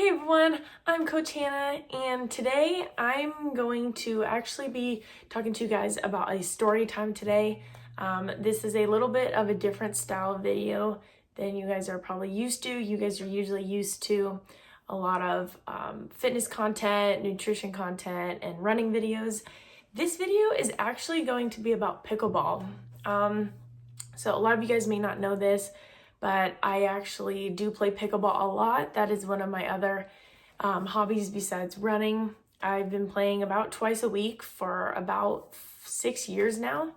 Hey everyone, I'm Coach Hannah, and today I'm going to actually be talking to you guys about a story time today. This is a little bit of a different style video than you guys are probably used to. You guys are usually used to a lot of fitness content, nutrition content, and running videos. This video is actually going to be about pickleball. So a lot of you guys may not know this, but I actually do play pickleball a lot. That is one of my other hobbies besides running. I've been playing about twice a week for about 6 years now.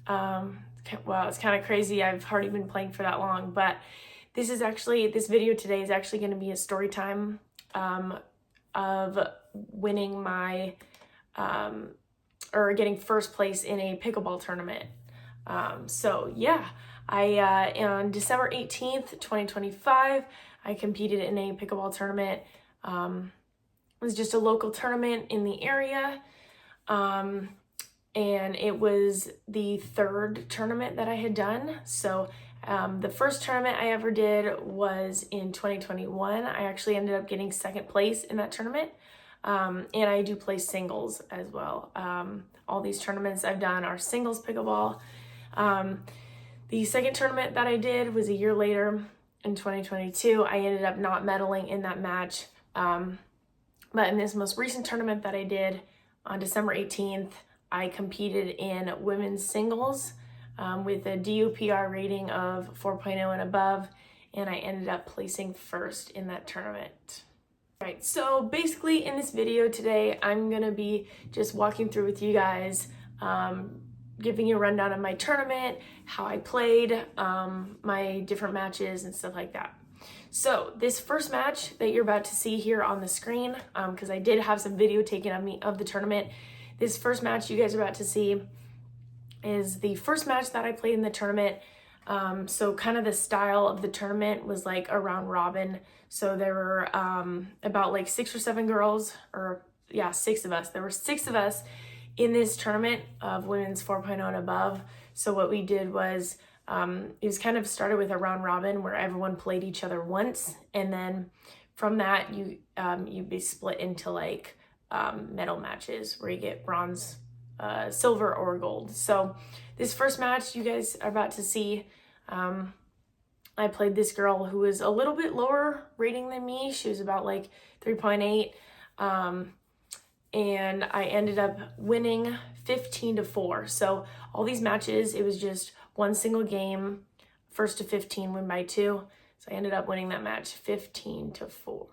Well, it's kind of crazy. I've hardly been playing for that long, but this video today is actually going to be a story time of winning my, or getting first place in a pickleball tournament. So yeah, on December 18th, 2025, I competed in a pickleball tournament. It was just a local tournament in the area. And it was the third tournament that I had done. So, the first tournament I ever did was in 2021. I actually ended up getting second place in that tournament. And I do play singles as well. All these tournaments I've done are singles pickleball. The second tournament that I did was a year later in 2022. I ended up not medaling in that match. But in this most recent tournament that I did on December 18th, I competed in women's singles with a DUPR rating of 4.0 and above, and I ended up placing first in that tournament. Right, so basically in this video today, I'm gonna be just walking through with you guys, giving you a rundown of my tournament, how I played, my different matches and stuff like that. So this first match that you're about to see here on the screen, because I did have some video taken of me of the tournament, this first match you guys are about to see is the first match that I played in the tournament. So kind of the style of the tournament was like a round robin. So there were about like 6 or 7 girls, or yeah, 6 of us. There were 6 of us in this tournament of women's 4.0 and above. So what we did was, it was kind of started with a round robin where everyone played each other once. And then from that, you'd be split into like medal matches where you get bronze, silver, or gold. So this first match you guys are about to see, I played this girl who was a little bit lower rating than me. She was about like 3.8. And I ended up winning 15-4. So all these matches, it was just one single game, first to 15, win by 2. So I ended up winning that match 15-4.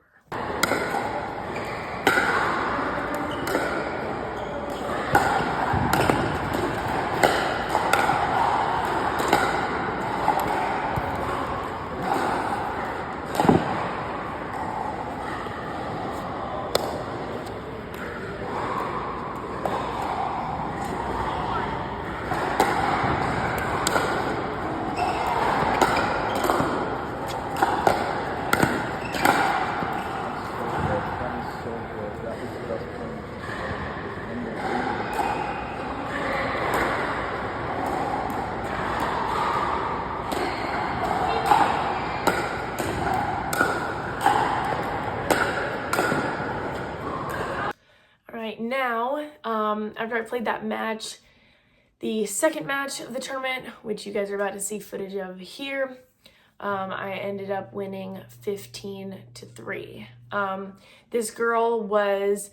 Now, after I played that match, the second match of the tournament, which you guys are about to see footage of here, I ended up winning 15-3. This girl was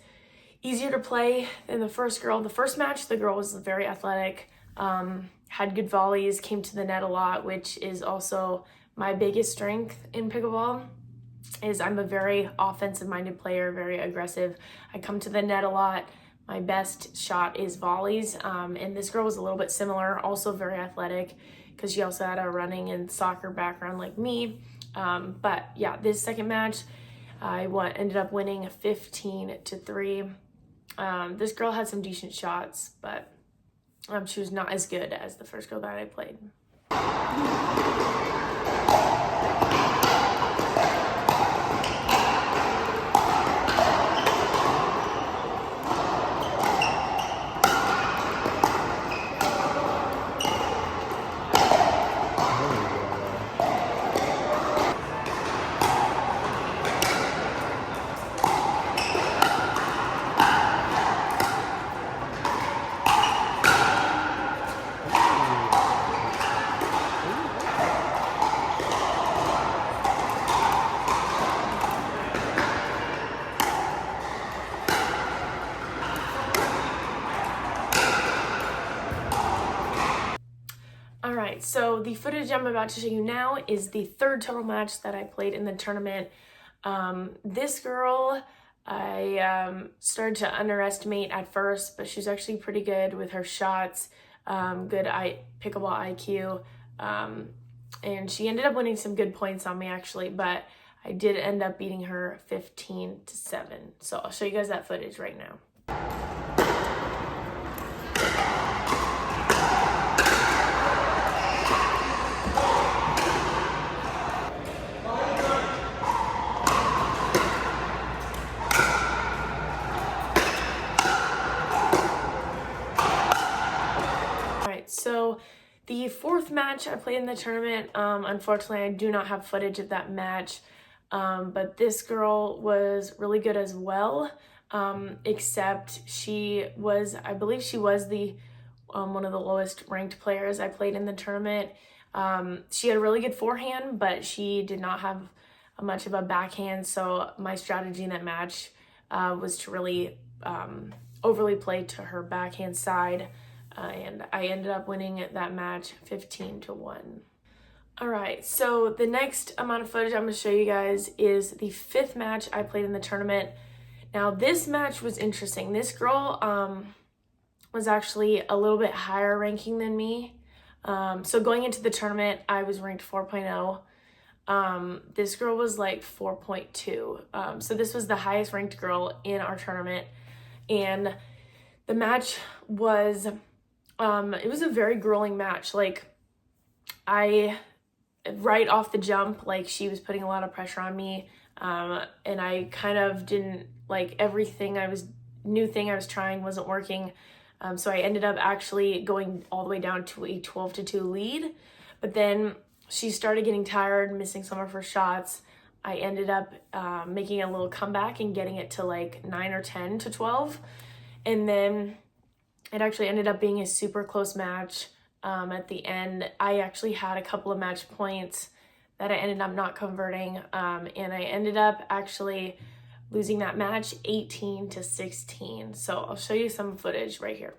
easier to play than the first girl. The first match, the girl was very athletic, had good volleys, came to the net a lot, which is also my biggest strength in pickleball. Is I'm a very offensive-minded player, very aggressive. I come to the net a lot. My best shot is volleys, and this girl was a little bit similar, also very athletic, because she also had a running and soccer background like me. But yeah, this second match, I ended up winning 15-3. This girl had some decent shots, but she was not as good as the first girl that I played. so the footage I'm about to show you now is the third total match that I played in the tournament. This girl, I started to underestimate at first, but she's actually pretty good with her shots, good pickleball IQ, and she ended up winning some good points on me actually, but I did end up beating her 15-7. So I'll show you guys that footage right now. So the fourth match I played in the tournament, unfortunately I do not have footage of that match, but this girl was really good as well, except I believe she was the one of the lowest ranked players I played in the tournament. She had a really good forehand, but she did not have much of a backhand, so my strategy in that match was to really overly play to her backhand side. And I ended up winning that match 15-1. All right, so the next amount of footage I'm going to show you guys is the fifth match I played in the tournament. Now, this match was interesting. This girl was actually a little bit higher ranking than me. So going into the tournament, I was ranked 4.0. This girl was like 4.2. So this was the highest ranked girl in our tournament. And the match was... it was a very grueling match. Like, right off the jump, like, she was putting a lot of pressure on me, and I kind of didn't, like, new thing I was trying wasn't working, so I ended up actually going all the way down to a 12-2 lead, but then she started getting tired, missing some of her shots. I ended up making a little comeback and getting it to, like, 9 or 10-12, and then it actually ended up being a super close match. At the end, I actually had a couple of match points that I ended up not converting, and I ended up actually losing that match 18-16. So I'll show you some footage right here.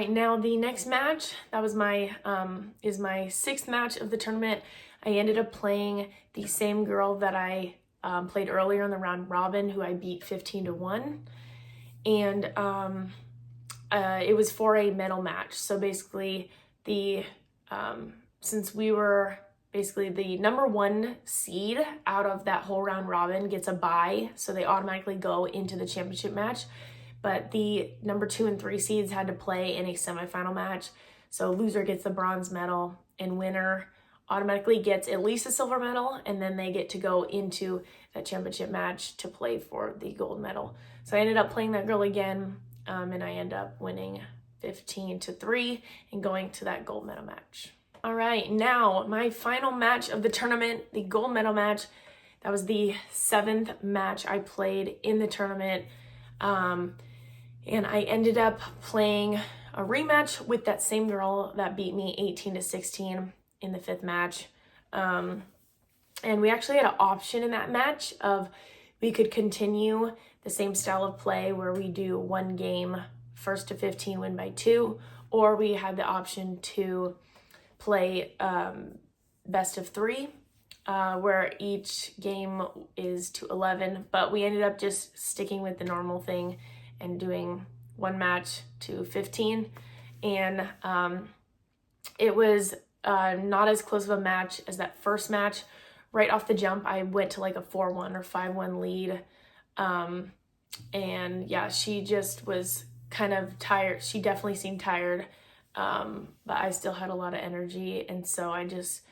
Now the next match, that was is my sixth match of the tournament. I ended up playing the same girl that I played earlier in the round robin, who I beat 15-1, and it was for a medal match. So basically, since we were basically the number 1 seed out of that whole round robin gets a bye, so they automatically go into the championship match. But the number 2 and 3 seeds had to play in a semifinal match. So loser gets the bronze medal and winner automatically gets at least a silver medal, and then they get to go into that championship match to play for the gold medal. So I ended up playing that girl again, and I ended up winning 15-3 and going to that gold medal match. All right, now my final match of the tournament, the gold medal match. That was the 7th match I played in the tournament. And I ended up playing a rematch with that same girl that beat me 18-16 in the 5th match. And we actually had an option in that match of we could continue the same style of play where we do 1 game, 1st to 15, win by 2, or we had the option to play best of 3, where each game is to 11, but we ended up just sticking with the normal thing and doing 1 match to 15, and it was not as close of a match as that first match. Right off the jump, I went to like a 4-1 or 5-1 lead, and yeah, she just was kind of tired. She definitely seemed tired, but I still had a lot of energy, and so I just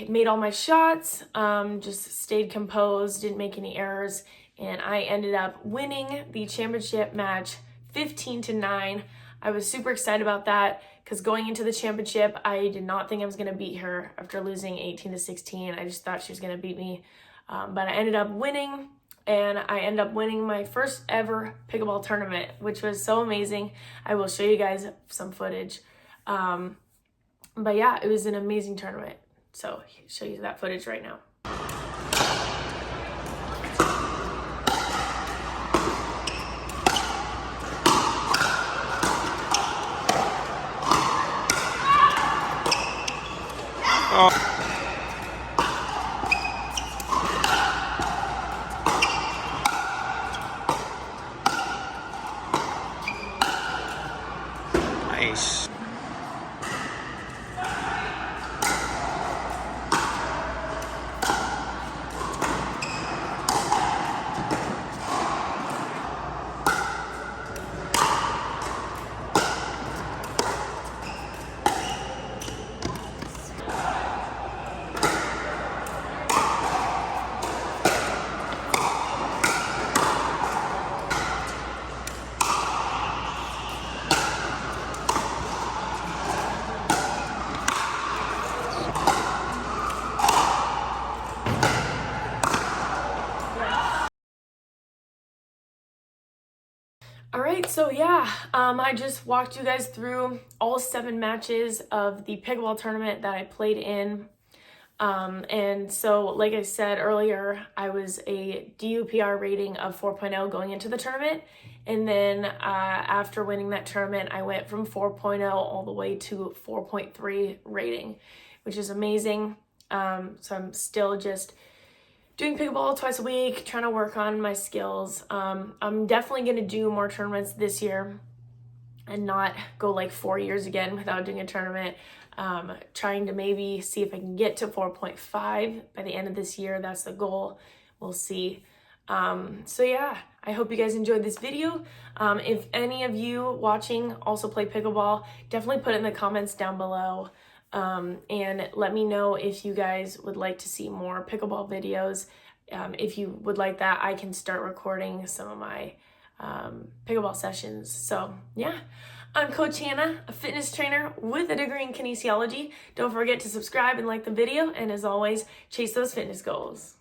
made all my shots, just stayed composed, didn't make any errors, and I ended up winning the championship match 15-9. I was super excited about that because going into the championship, I did not think I was going to beat her after losing 18-16. I just thought she was going to beat me, but I ended up winning, and I ended up winning my first ever pickleball tournament, which was so amazing. I will show you guys some footage. But yeah, it was an amazing tournament. So I'll show you that footage right now. Nice. All right, so yeah, I just walked you guys through all 7 matches of the pickleball tournament that I played in. And so, like I said earlier, I was a DUPR rating of 4.0 going into the tournament. And then after winning that tournament, I went from 4.0 all the way to 4.3 rating, which is amazing. So I'm still just doing pickleball twice a week, trying to work on my skills. I'm definitely going to do more tournaments this year and not go like 4 years again without doing a tournament. Trying to maybe see if I can get to 4.5 by the end of this year. That's the goal. We'll see. So yeah, I hope you guys enjoyed this video. If any of you watching also play pickleball, definitely put it in the comments down below. And let me know if you guys would like to see more pickleball videos. If you would like that, I can start recording some of my pickleball sessions. So yeah, I'm Coach Hannah, a fitness trainer with a degree in kinesiology. Don't forget to subscribe and like the video. And as always, chase those fitness goals.